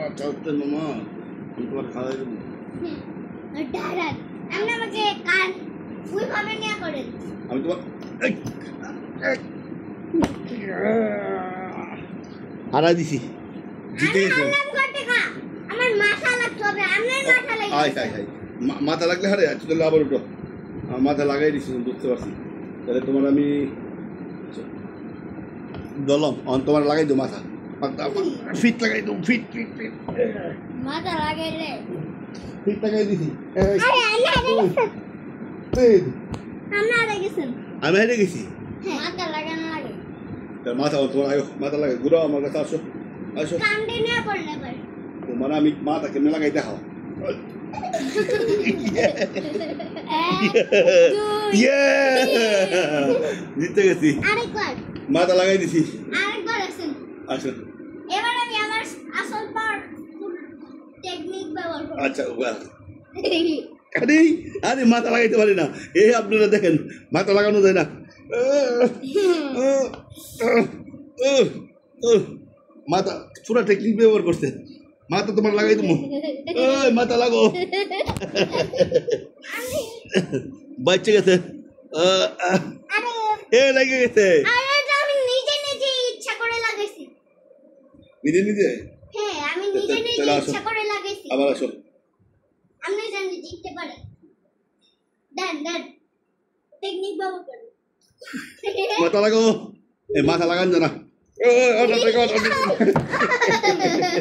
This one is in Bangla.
আচ্ছা হচ্ছে মামা আমি তোমার খাওয়াই দেবো দাঁড়ান আপনি আমাকে কান ওইভাবে নিয়ে করেন আমি তোমার হারাই দিছি জিতে গেছে আমার মাথা লাগতে হবে আপনার মাথা লাগবে আয় আয় আয় মাথা লাগলে হারে আচ্ছা তাহলে আবার উঠো মাথা লাগাই দিছি বুঝতে পারছি তাহলে তোমার আমি দলম তোমার লাগাই দো মাথা ফিট লাগাই দো ফিট ফিট ফিট মাথা লাগাইলে ফিট লাগাই দিছি আমরা হারে গেছেন আমি হেরে গেছি মাথা লাগানো লাগে তার মাথা তোমার আয়ো মাথা লাগাই ঘুরো আমার কাছে আসো আসো কান্দে নিয়ে পড়লে এবার তোমার আমি মাথা কেমনে লাগাই দেখাও জিতে গেছি আরেকবার মাথা লাগাই দিছি আরেকবার আসেন আসো এবার আমি আমার আসল পাওয়ার টেকনিক ব্যবহার করব আচ্ছা আরে আরে মাথা লাগাইতে পারি না এই আপনারা দেখেন মাথা লাগানো যায় না মাথা পুরা টেকনিক ব্যবহার করছে মাথা তোমার লাগাই দেবো মাথা লাগো বাচ্চা গেছে এ লেগে গেছে আমি নিজে নিজে ইচ্ছা করে লাগাইছি নিজে নিজে হ্যাঁ আমি নিজে নিজে ইচ্ছা করে লাগাইছি আবার আসো আপনি জানেন জিততে পারেন দেন দেন টেকনিক ব্যবহার করেন মাথা লাগো মাথা লাগান জানা